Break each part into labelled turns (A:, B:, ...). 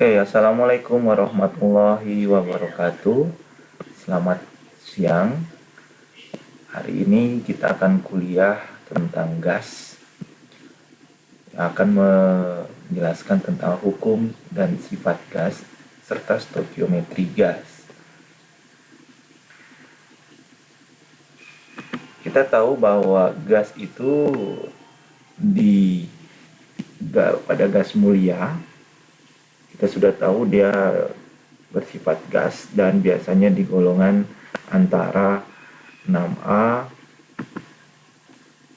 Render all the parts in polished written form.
A: Oke, assalamualaikum warahmatullahi wabarakatuh. Selamat siang. Hari ini kita akan kuliah tentang gas, yang akan menjelaskan tentang hukum dan sifat gas serta stoikiometri gas. Kita tahu bahwa gas itu pada gas mulia kita sudah tahu dia bersifat gas dan biasanya di golongan antara 6A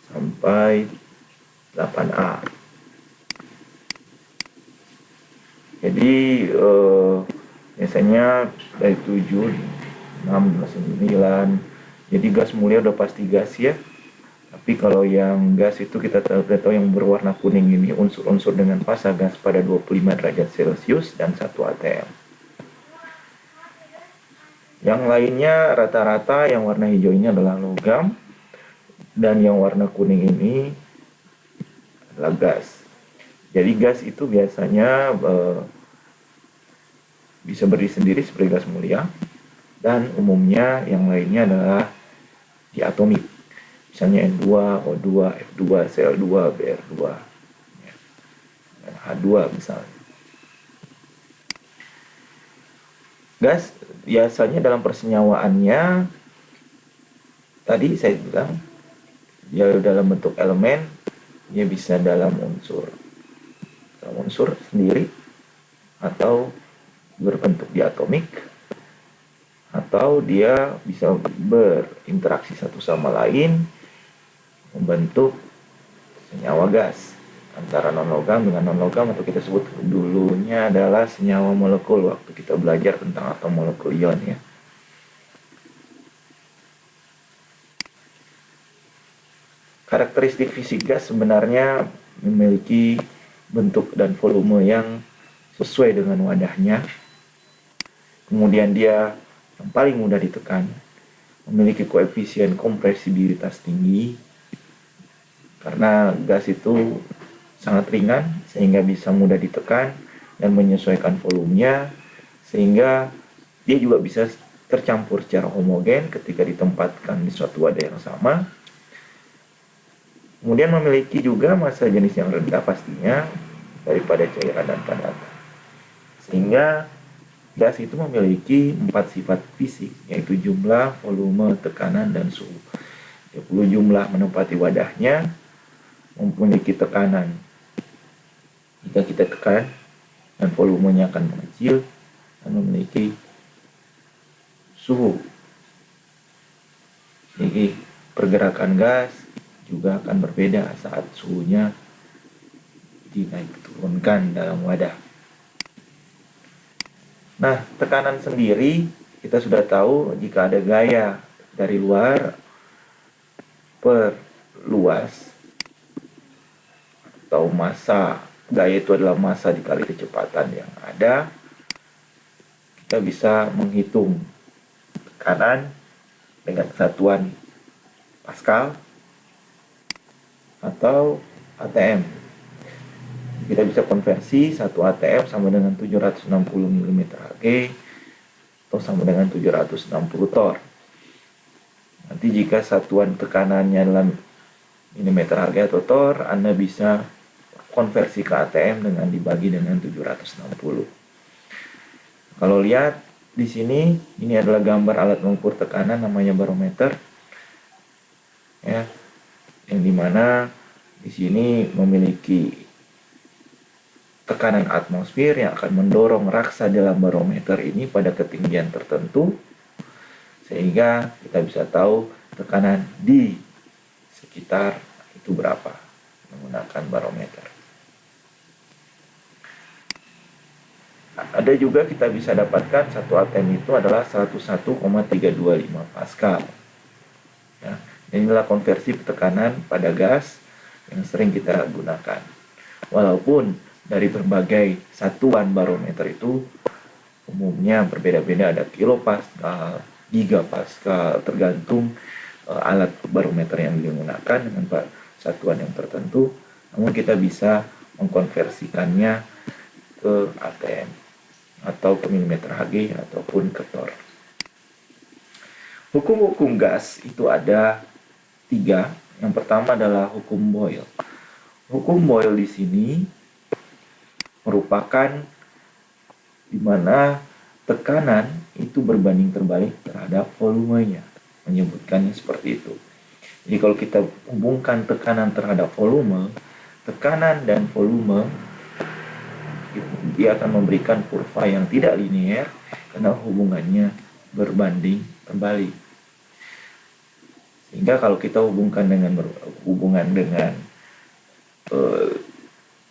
A: sampai 8A. Jadi biasanya dari 7, 6, 9. Jadi gas mulia udah pasti gas ya. Tapi kalau yang gas itu kita tahu yang berwarna kuning ini unsur-unsur dengan fasa gas pada 25 derajat Celcius dan 1 atm. Yang lainnya rata-rata yang warna hijau ini adalah logam dan yang warna kuning ini adalah gas. Jadi gas itu biasanya bisa berdiri sendiri seperti gas mulia dan umumnya yang lainnya adalah diatomik. Misalnya N2, O2, F2, Cl2, Br2, dan H2 misalnya. Gas biasanya dalam persenyawaannya, tadi saya bilang, dia dalam bentuk elemen, dia bisa dalam unsur sendiri, atau berbentuk diatomik, atau dia bisa berinteraksi satu sama lain, membentuk senyawa gas antara non-logam dengan non-logam, atau kita sebut dulunya adalah senyawa molekul waktu kita belajar tentang atom molekul ion ya. Karakteristik fisik gas sebenarnya memiliki bentuk dan volume yang sesuai dengan wadahnya. Kemudian dia yang paling mudah ditekan, memiliki koefisien kompresibilitas tinggi, karena gas itu sangat ringan sehingga bisa mudah ditekan dan menyesuaikan volumenya, sehingga dia juga bisa tercampur secara homogen ketika ditempatkan di suatu wadah yang sama. Kemudian memiliki juga massa jenis yang rendah pastinya daripada cairan dan padat, sehingga gas itu memiliki 4 sifat fisik, yaitu jumlah, volume, tekanan, dan suhu. 30 jumlah menempati wadahnya, memiliki tekanan. Jika kita tekan, dan volumenya akan mengecil, dan memiliki suhu. Jadi pergerakan gas juga akan berbeda saat suhunya dinaik turunkan dalam wadah. Nah, tekanan sendiri kita sudah tahu jika ada gaya dari luar per luas atau massa. Gaya itu adalah massa dikali kecepatan yang ada. Kita bisa menghitung tekanan dengan satuan Pascal atau ATM. Kita bisa konversi 1 ATM sama dengan 760 mm2 atau sama dengan 760 torr. Nanti jika satuan tekanannya dalam mm2 atau torr, Anda bisa konversi ke ATM dengan dibagi dengan 760. Kalau lihat di sini, ini adalah gambar alat mengukur tekanan namanya barometer. Ya, yang dimana di sini memiliki tekanan atmosfer yang akan mendorong raksa dalam barometer ini pada ketinggian tertentu, sehingga kita bisa tahu tekanan di sekitar itu berapa menggunakan barometer. Ada juga kita bisa dapatkan 1 atm itu adalah 101,325 Pascal. Ya, inilah konversi tekanan pada gas yang sering kita gunakan. Walaupun dari berbagai satuan barometer itu umumnya berbeda-beda, ada kilopascal, gigapascal, tergantung alat barometer yang digunakan dengan satuan yang tertentu. Namun kita bisa mengkonversikannya ke ATM. atau ke milimeter Hg ataupun ke torr. Hukum-hukum gas itu ada 3. Yang pertama adalah hukum Boyle. Hukum Boyle di sini merupakan di mana tekanan itu berbanding terbalik terhadap volumenya, menyebutkannya seperti itu. Jadi kalau kita hubungkan tekanan terhadap volume, tekanan dan volume, dia akan memberikan kurva yang tidak linear karena hubungannya berbanding terbalik. Sehingga kalau kita hubungkan dengan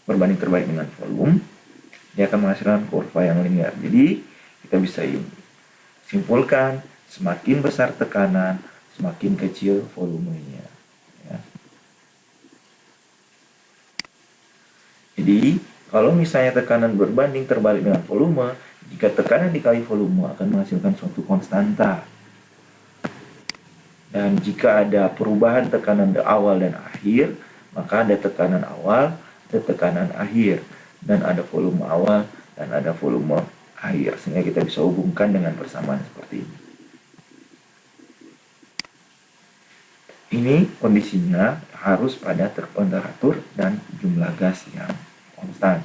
A: berbanding terbalik dengan volume, dia akan menghasilkan kurva yang linear. Jadi kita bisa simpulkan semakin besar tekanan, semakin kecil volumenya. Ya. Jadi kalau misalnya tekanan berbanding terbalik dengan volume, jika tekanan dikali volume akan menghasilkan suatu konstanta. Dan jika ada perubahan tekanan awal dan akhir, maka ada tekanan awal, ada tekanan akhir, dan ada volume awal dan ada volume akhir. Sehingga kita bisa hubungkan dengan persamaan seperti ini. Ini kondisinya harus pada temperatur dan jumlah gas yang konstan.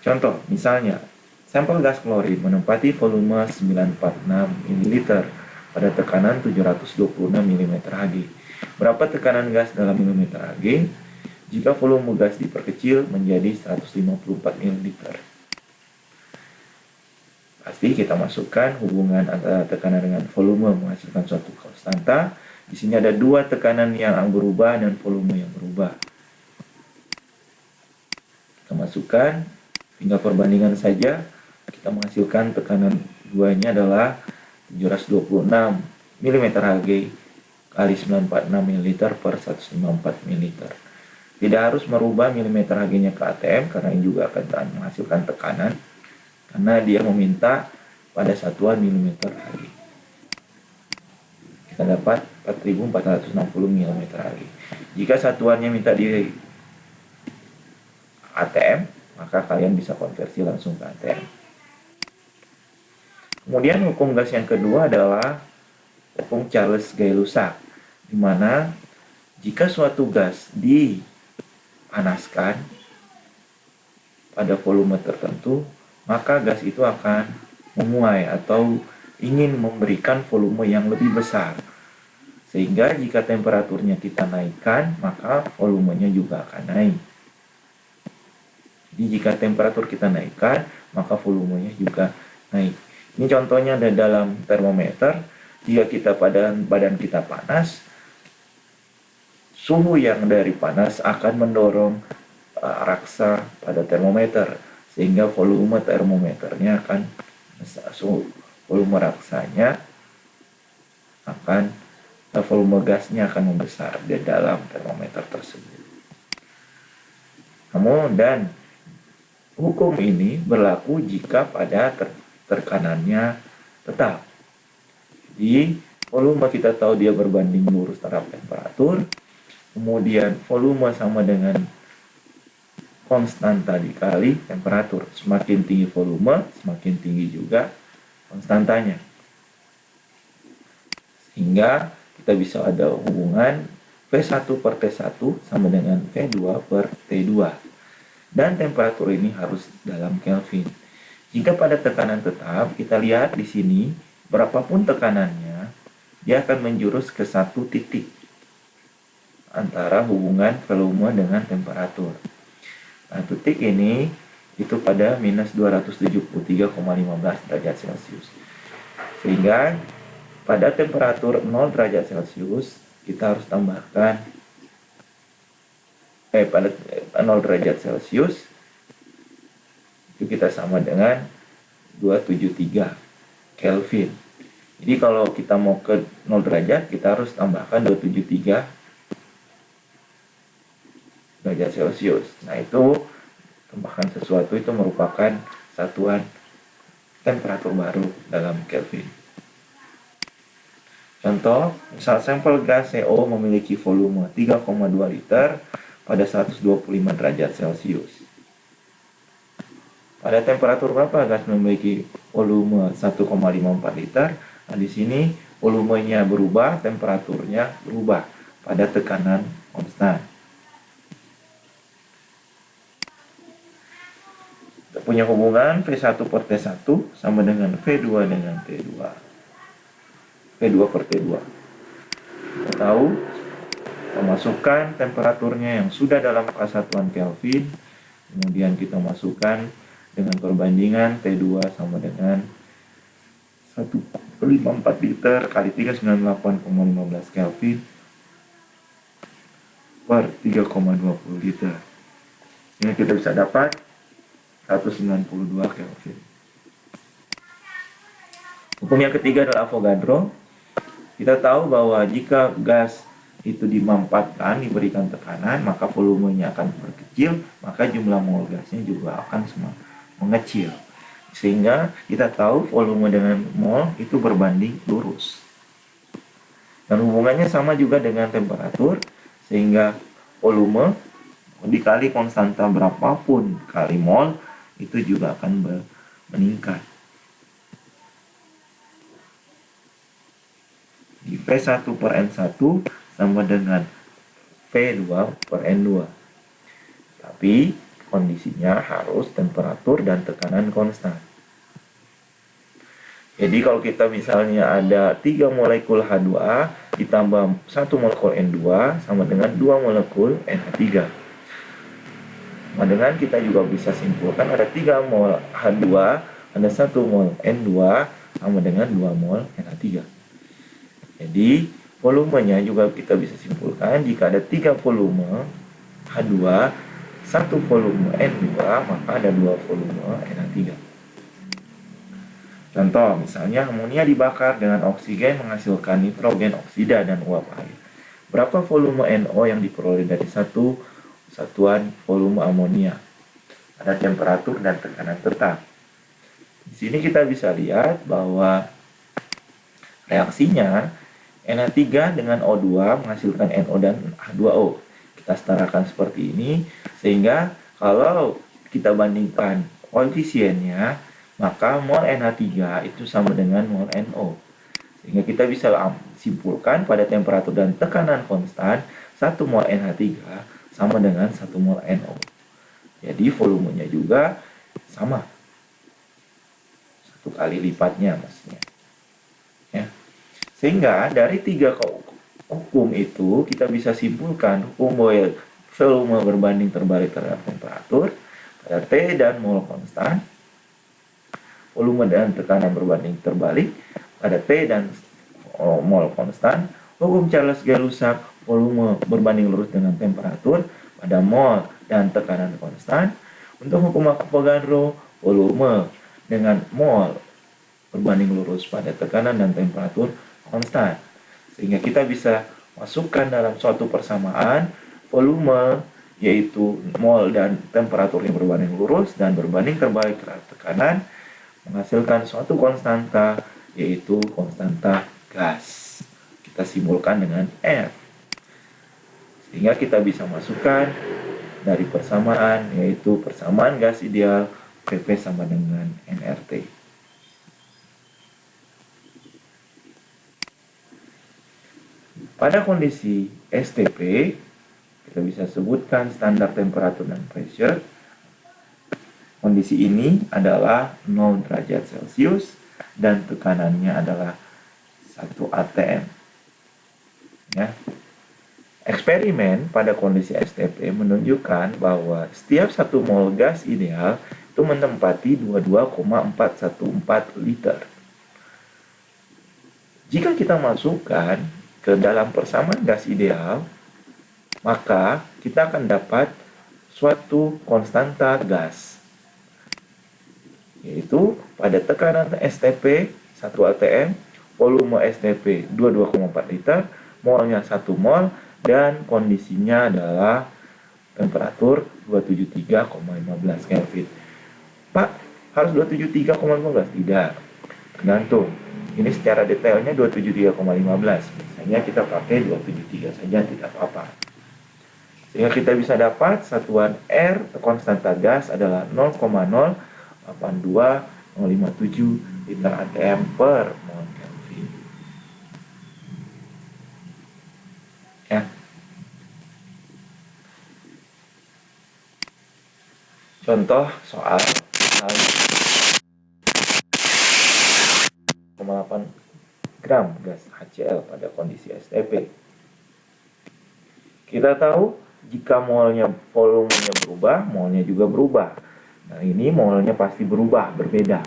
A: Contoh, misalnya, sampel gas klorin menempati volume 946 ml pada tekanan 726 mmHg. Berapa tekanan gas dalam mmHg jika volume gas diperkecil menjadi 154 ml? Pasti kita masukkan hubungan antara tekanan dengan volume menghasilkan suatu konstanta. Di sini ada 2 tekanan yang berubah dan volume yang berubah. Kita masukkan, tinggal perbandingan saja. Kita menghasilkan tekanan duanya adalah 726 mmHg kali 946 ml per 154 ml. Tidak harus merubah mmHg-nya ke atm karena ini juga akan menghasilkan tekanan karena dia meminta pada satuan mmHg. Kita dapat 4460 mmHg. Jika satuannya minta di atm, maka kalian bisa konversi langsung ke atm. Kemudian hukum gas yang kedua adalah hukum Charles-Gay-Lussac, di mana jika suatu gas dipanaskan pada volume tertentu, maka gas itu akan memuai atau ingin memberikan volume yang lebih besar. Sehingga jika temperaturnya kita naikkan, maka volumenya juga akan naik. Jadi jika temperatur kita naikkan, maka volumenya juga naik. Ini contohnya ada dalam termometer. Jika kita badan kita panas, suhu yang dari panas akan mendorong raksa pada termometer, sehingga volume termometernya akan besar. Volume raksanya akan volume gasnya akan membesar di dalam termometer tersebut. Namun dan hukum ini berlaku jika pada tekanannya tetap. Jadi volume kita tahu dia berbanding lurus terhadap temperatur. Kemudian volume sama dengan konstanta dikali temperatur. Semakin tinggi volume, semakin tinggi juga konstantanya. Sehingga kita bisa ada hubungan V1 per T1 sama dengan V2 per T2. Dan temperatur ini harus dalam Kelvin. Jika pada tekanan tetap, kita lihat di sini, berapapun tekanannya, dia akan menjurus ke satu titik antara hubungan volume dengan temperatur. Nah, titik ini itu pada minus 273,15 derajat Celcius. Sehingga pada temperatur 0 derajat Celcius, kita harus tambahkan pada 0 derajat Celcius itu kita sama dengan 273 Kelvin. Jadi kalau kita mau ke 0 derajat, kita harus tambahkan 273 derajat Celcius. Nah, itu tambahkan sesuatu itu merupakan satuan temperatur baru dalam Kelvin. Contoh, misal sampel gas CO memiliki volume 3,2 liter pada 125 derajat Celcius. Pada temperatur berapa gas memiliki volume 1,54 liter? Nah, di sini volumenya berubah, temperaturnya berubah pada tekanan konstan. Kita punya hubungan V1 per T1 sama dengan V2 dengan T2. V2 per T2. Kita tahu, kita masukkan temperaturnya yang sudah dalam kesatuan Kelvin, kemudian kita masukkan dengan perbandingan T2 sama dengan 1,54 liter kali 398,15 Kelvin per 3,20 liter. Ini kita bisa dapat 192 Kelvin. Hukum yang ketiga adalah Avogadro. Kita tahu bahwa jika gas itu dimampatkan, diberikan tekanan, maka volumenya akan berkecil, maka jumlah mol gasnya juga akan mengecil. Sehingga kita tahu volume dengan mol itu berbanding lurus. Dan hubungannya sama juga dengan temperatur, sehingga volume dikali konstanta berapapun kali mol, itu juga akan meningkat. Di V1 per N1 sama dengan V2 per N2. Tapi kondisinya harus temperatur dan tekanan konstan. Jadi kalau kita misalnya ada 3 molekul H2A ditambah 1 molekul N2 sama dengan 2 molekul NH3. Nah, dengan kita juga bisa simpulkan ada 3 mol H2, ada 1 mol N2 sama dengan 2 mol NH3. Jadi volumenya juga kita bisa simpulkan jika ada 3 volume H2, 1 volume N2, maka ada 2 volume NH3. Contoh, misalnya amonia dibakar dengan oksigen menghasilkan nitrogen oksida dan uap air. Berapa volume NO yang diperoleh dari satu satuan volume amonia? Ada temperatur dan tekanan tetap. Di sini kita bisa lihat bahwa reaksinya NH3 dengan O2 menghasilkan NO dan H2O. Kita setarakan seperti ini, sehingga kalau kita bandingkan koefisiennya, maka mol NH3 itu sama dengan mol NO. Sehingga kita bisa simpulkan pada temperatur dan tekanan konstan, 1 mol NH3 sama dengan 1 mol NO. Jadi volumenya juga sama. 1 kali lipatnya maksudnya. Ya. Sehingga dari 3 hukum itu kita bisa simpulkan hukum Boyle volume berbanding terbalik terhadap temperatur pada T dan mol konstan, volume dan tekanan berbanding terbalik pada T dan mol konstan, hukum Charles-Gay-Lussac volume berbanding lurus dengan temperatur pada mol dan tekanan konstan. Untuk hukum Avogadro, volume dengan mol berbanding lurus pada tekanan dan temperatur konstan. Sehingga kita bisa masukkan dalam suatu persamaan volume, yaitu mol dan temperatur yang berbanding lurus dan berbanding terbalik terhadap tekanan, menghasilkan suatu konstanta, yaitu konstanta gas. Kita simbolkan dengan R. Sehingga kita bisa masukkan dari persamaan, yaitu persamaan gas ideal PP sama dengan nRT. Pada kondisi STP, kita bisa sebutkan standar temperatur dan pressure. Kondisi ini adalah 0 derajat Celcius dan tekanannya adalah 1 atm. Ya. Eksperimen pada kondisi STP menunjukkan bahwa setiap 1 mol gas ideal itu menempati 22,414 liter. Jika kita masukkan ke dalam persamaan gas ideal, maka kita akan dapat suatu konstanta gas, yaitu pada tekanan STP 1 atm, volume STP 22,4 liter, molnya 1 mol, dan kondisinya adalah temperatur 273,15 Kelvin. Pak, harus 273,15? Tidak, tergantung. Ini secara detailnya 273,15. Misalnya kita pakai 273 saja, tidak apa-apa. Sehingga kita bisa dapat satuan R konstanta gas adalah 0,0 0,87 liter ATM per mol Kelvin. Ya. Contoh soal 0,8 gram gas HCl pada kondisi STP. Kita tahu jika volumenya berubah, molnya juga berubah. Nah, ini molnya pasti berubah, berbeda.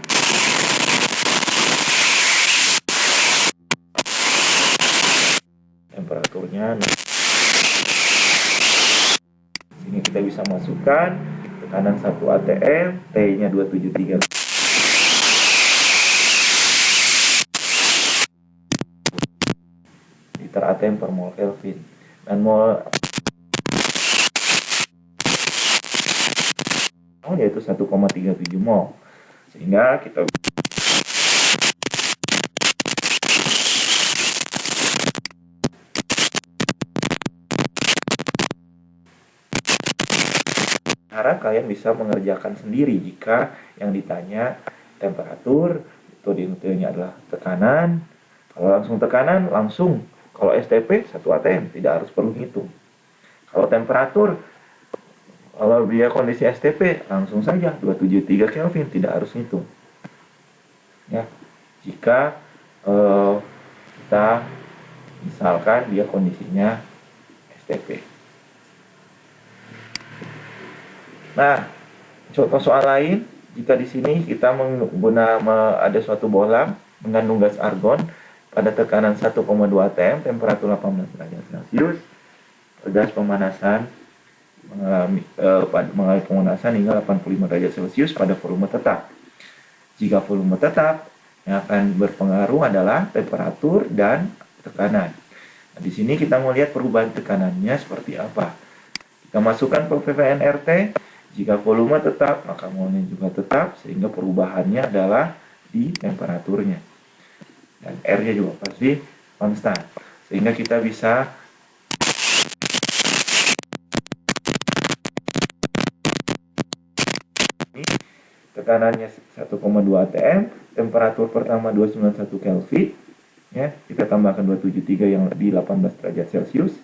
A: Temperaturnya, sini kita bisa masukkan tekanan 1 atm, T-nya 273 liter atm per mol Kelvin, dan mol yaitu 1,37 mol, sehingga kita harap kalian bisa mengerjakan sendiri jika yang ditanya temperatur, itu detailnya adalah tekanan. Kalau langsung tekanan, langsung. Kalau STP, 1 atm, tidak harus perlu hitung. Kalau temperatur, kalau dia kondisi STP, langsung saja 273 Kelvin, tidak harus hitung. Ya, jika kita misalkan dia kondisinya STP. Nah, contoh soal lain, jika di sini kita ada suatu bohlam mengandung gas argon pada tekanan 1,2 atm, temperatur 18 derajat Celcius, gas pemanasan mengalami pemanasan hingga 85 derajat Celcius pada volume tetap. Jika volume tetap, yang akan berpengaruh adalah temperatur dan tekanan. Nah, di sini kita mau lihat perubahan tekanannya seperti apa. Kita masukkan PVVN RT. Jika volume tetap, maka molnya juga tetap, sehingga perubahannya adalah di temperaturnya. Dan R-nya juga pasti konstan. Sehingga kita bisa tekanannya 1,2 atm, temperatur pertama 291 Kelvin, ya, kita tambahkan 273 yang di 18 derajat Celcius,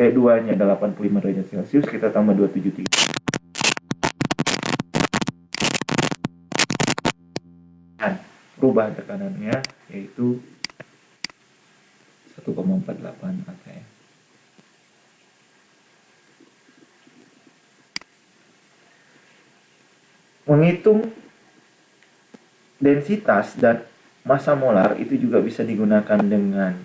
A: T2-nya ada 85 derajat Celcius, kita tambah 273. Perubahan tekanannya yaitu 1,48 atm. Menghitung densitas dan massa molar itu juga bisa digunakan dengan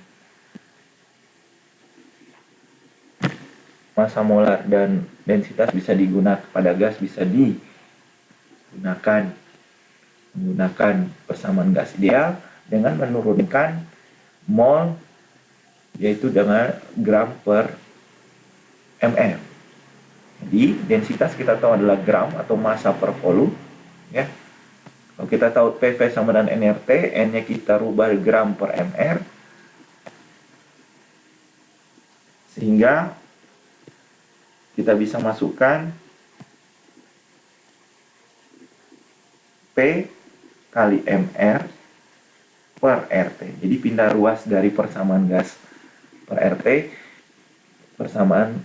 A: massa molar dan densitas bisa digunakan pada gas, bisa digunakan menggunakan persamaan gas ideal dengan menurunkan mol, yaitu dengan gram per ml. Jadi densitas kita tahu adalah gram atau massa per volume, ya. Kalau kita tahu PV sama dengan nRT, N-nya kita rubah gram per mr, sehingga kita bisa masukkan P kali mr per RT. Jadi pindah ruas dari persamaan gas per RT, persamaan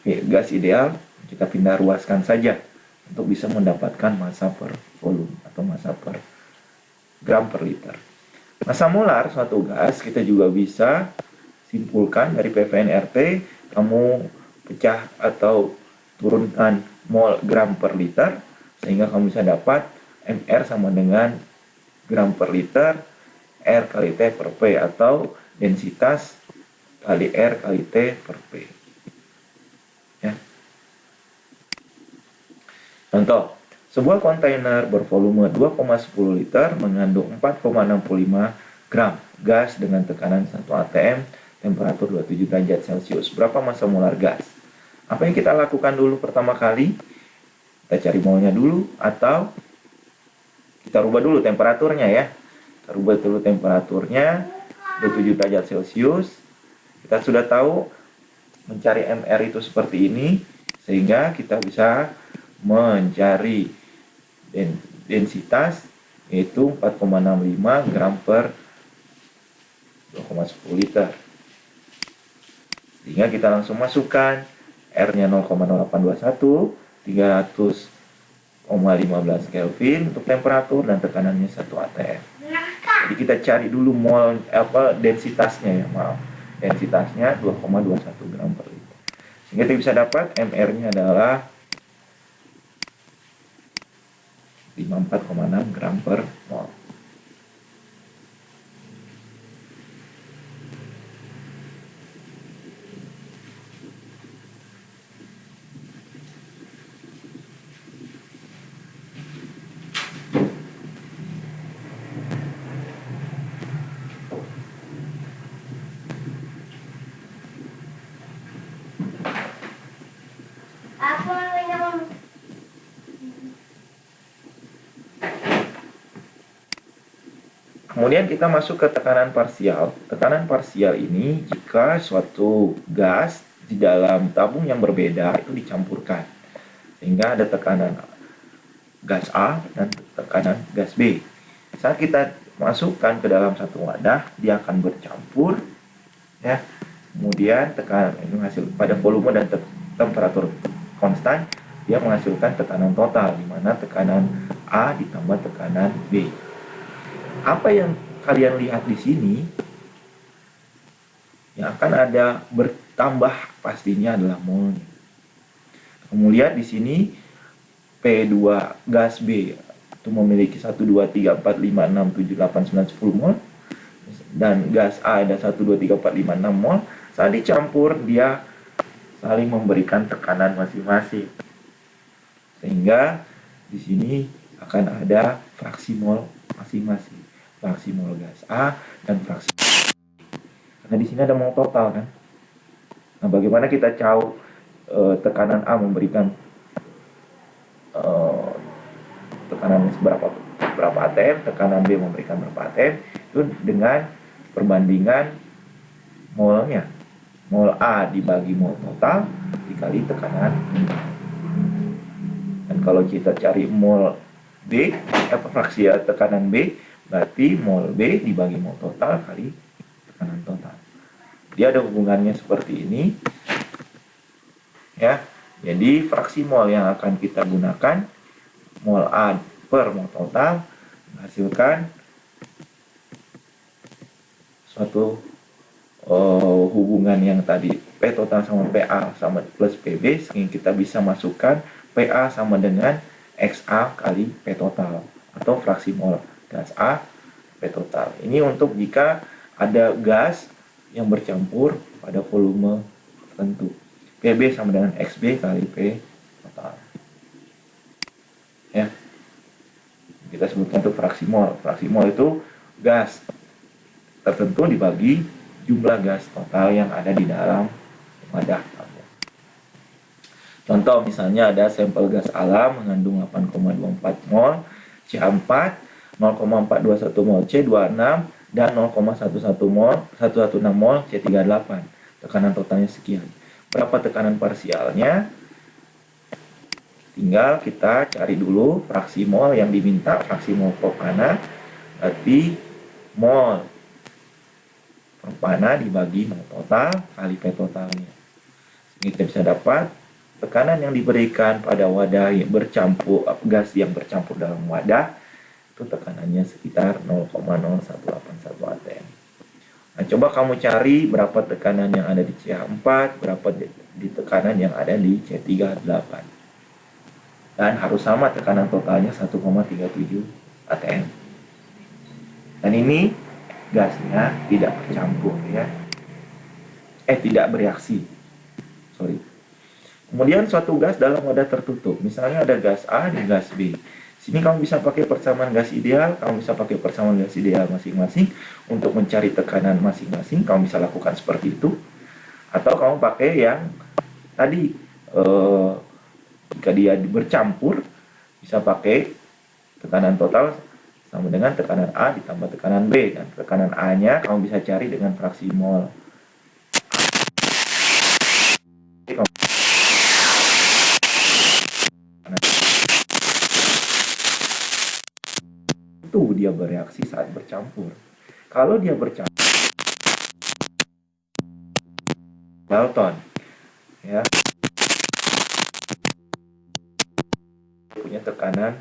A: gas ideal, kita pindah ruaskan saja untuk bisa mendapatkan massa per volume atau massa per gram per liter. Massa molar suatu gas kita juga bisa simpulkan dari PVN RT, kamu pecah atau turunkan mol gram per liter, sehingga kamu bisa dapat mr sama dengan gram per liter, R kali T per P, atau densitas kali R kali T per P. Ya. Contoh, sebuah kontainer bervolume 2,10 liter mengandung 4,65 gram gas dengan tekanan 1 atm, temperatur 27 derajat Celcius. Berapa massa molar gas? Apa yang kita lakukan dulu pertama kali? Kita cari molnya dulu, atau kita rubah dulu temperaturnya, ya. Kita rubah dulu temperaturnya 27 derajat Celcius. Kita sudah tahu mencari MR itu seperti ini, sehingga kita bisa mencari densitas yaitu 4,65 gram per 2,10 liter. Sehingga kita langsung masukkan R-nya 0,0821, 300,15 Kelvin untuk temperatur dan tekanannya 1 atm. Jadi kita cari dulu densitasnya ya, maaf. Densitasnya 2,21 gram per liter. Sehingga kita bisa dapat MR-nya adalah 54,6 gram per mol. Kemudian kita masuk ke tekanan parsial. Tekanan parsial ini jika suatu gas di dalam tabung yang berbeda itu dicampurkan. Sehingga ada tekanan gas A dan tekanan gas B. Saat kita masukkan ke dalam satu wadah, dia akan bercampur. Ya. Kemudian tekanan ini hasil pada volume dan temperatur konstan, dia menghasilkan tekanan total, di mana tekanan A ditambah tekanan B. Apa yang kalian lihat di sini yang akan ada bertambah pastinya adalah molnya. Kemudian di sini P2 gas B itu memiliki 1, 2, 3, 4, 5, 6, 7, 8, 9, 10 mol. Dan gas A ada 1, 2, 3, 4, 5, 6 mol. Saat dicampur dia saling memberikan tekanan masing-masing. Sehingga di sini akan ada fraksi mol masing-masing. Fraksi mol gas A dan fraksi karena di sini ada mol total kan. Nah, bagaimana kita tahu tekanan A memberikan tekanan berapa atm, tekanan B memberikan berapa atm, itu dengan perbandingan molnya. Mol A dibagi mol total dikali tekanan. Dan kalau kita cari mol B, fraksi tekanan B, berarti mol B dibagi mol total kali tekanan total. Dia ada hubungannya seperti ini. Ya. Jadi fraksi mol yang akan kita gunakan mol A per mol total menghasilkan suatu hubungan yang tadi P total sama PA sama plus PB, sehingga kita bisa masukkan PA sama dengan XA kali P total atau fraksi mol gas A P total. Ini untuk jika ada gas yang bercampur pada volume tertentu. PB sama dengan XB kali P total. Ya. Kita sebutkan untuk fraksi mol. Fraksi mol itu gas tertentu dibagi jumlah gas total yang ada di dalam wadah tabung. Contoh misalnya ada sampel gas alam mengandung 8,24 mol C4, 0,421 mol C26 dan 0,11 mol 116 mol C38. Tekanan totalnya sekian. Berapa tekanan parsialnya? Tinggal kita cari dulu fraksi mol yang diminta, fraksi mol propana, berarti mol propana dibagi mol total kali P totalnya. Ini kita bisa dapat tekanan yang diberikan pada wadah yang bercampur, gas yang bercampur dalam wadah, itu tekanannya sekitar 0,0181 atm. Nah, coba kamu cari berapa tekanan yang ada di C4, berapa di tekanan yang ada di C38. Dan harus sama tekanan totalnya 1,37 atm. Dan ini gasnya tidak bercampur ya. Tidak bereaksi. Sorry. Kemudian suatu gas dalam wadah tertutup. Misalnya ada gas A dan gas B. Sini kamu bisa pakai persamaan gas ideal, kamu bisa pakai persamaan gas ideal masing-masing untuk mencari tekanan masing-masing. Kamu bisa lakukan seperti itu. Atau kamu pakai yang tadi jika dia bercampur, bisa pakai tekanan total sama dengan tekanan A ditambah tekanan B. Dan tekanan A-nya kamu bisa cari dengan fraksi mol. tentu dia bereaksi saat bercampur. Kalau dia bercampur, Dalton, ya, punya tekanan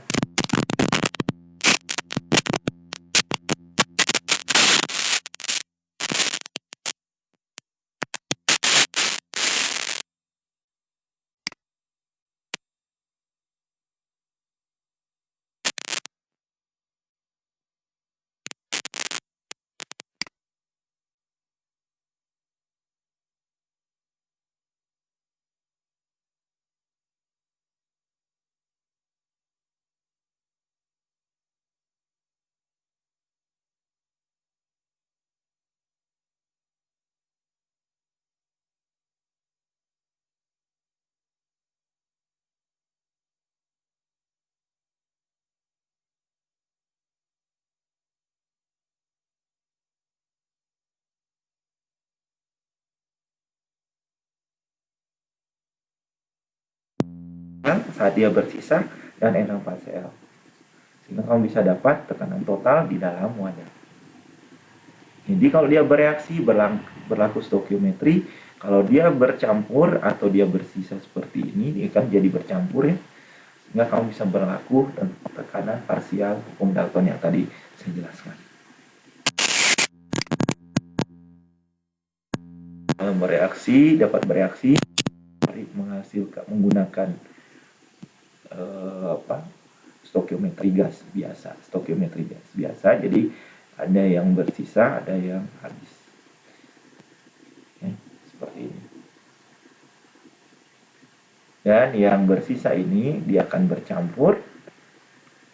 A: saat dia bersisa dan NaCl. Sehingga kamu bisa dapat tekanan total di dalam wadah. Jadi kalau dia bereaksi berlaku stokiometri, kalau dia bercampur atau dia bersisa seperti ini, dia kan jadi bercampur ya. Sehingga kamu bisa berlaku dan tekanan parsial hukum Dalton yang tadi saya jelaskan. Dapat bereaksi menggunakan stokiometri gas biasa. Jadi ada yang bersisa, ada yang habis. Ya, seperti ini. Dan yang bersisa ini dia akan bercampur.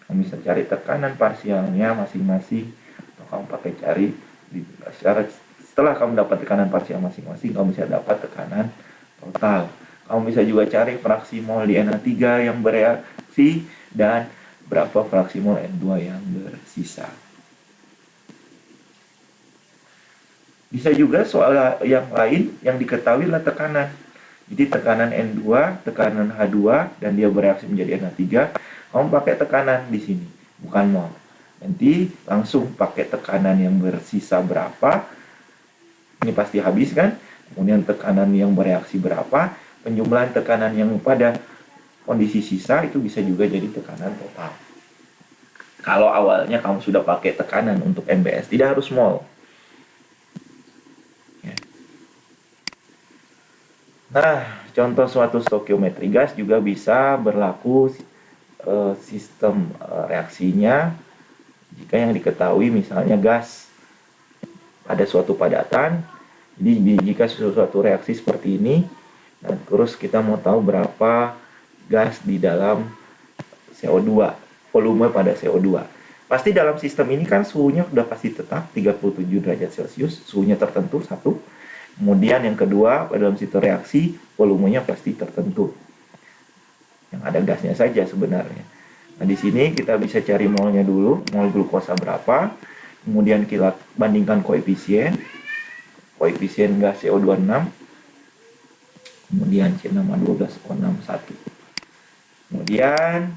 A: Kamu bisa cari tekanan parsialnya masing-masing, atau kamu pakai cari setelah kamu dapat tekanan parsial masing-masing, kamu bisa dapat tekanan total. Kamu bisa juga cari fraksi mol di Na3 yang bereaksi dan berapa fraksi mol N2 yang bersisa. Bisa juga soal yang lain yang diketahui adalah tekanan. Jadi tekanan N2, tekanan H2, dan dia bereaksi menjadi Na3, kamu pakai tekanan di sini, bukan mol. Nanti langsung pakai tekanan yang bersisa berapa, ini pasti habis kan, kemudian tekanan yang bereaksi berapa, penjumlahan tekanan yang pada kondisi sisa itu bisa juga jadi tekanan total. Kalau awalnya kamu sudah pakai tekanan untuk MBS, tidak harus mol. Ya. Nah, contoh suatu stokiometri gas juga bisa berlaku sistem reaksinya jika yang diketahui misalnya gas pada suatu padatan. Jadi jika suatu reaksi seperti ini, nah, terus kita mau tahu berapa gas di dalam CO2, volume pada CO2. Pasti dalam sistem ini kan suhunya sudah pasti tetap 37 derajat Celcius, suhunya tertentu satu. Kemudian yang kedua, dalam sistem reaksi volumenya pasti tertentu. Yang ada gasnya saja sebenarnya. Nah, di sini kita bisa cari molnya dulu, mol glukosa berapa. Kemudian kita bandingkan koefisien gas CO2 6. Kemudian C6H12O61. Kemudian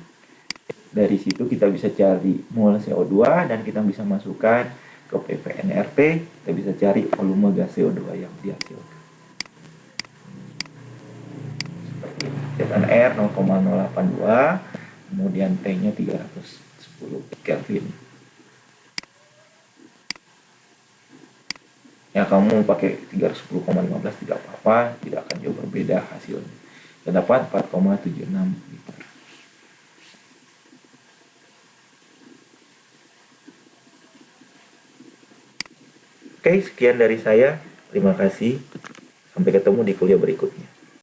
A: dari situ kita bisa cari mol CO2 dan kita bisa masukkan ke PVNRT, kita bisa cari volume gas CO2 yang dihasilkan. Seperti ini. ZnR 0,082, kemudian T-nya 310 Kelvin. Ya, kamu pakai 310,15 tidak apa-apa, tidak akan jauh berbeda hasilnya. Kita dapat 4,76 liter. Oke, sekian dari saya. Terima kasih. Sampai ketemu di kuliah berikutnya.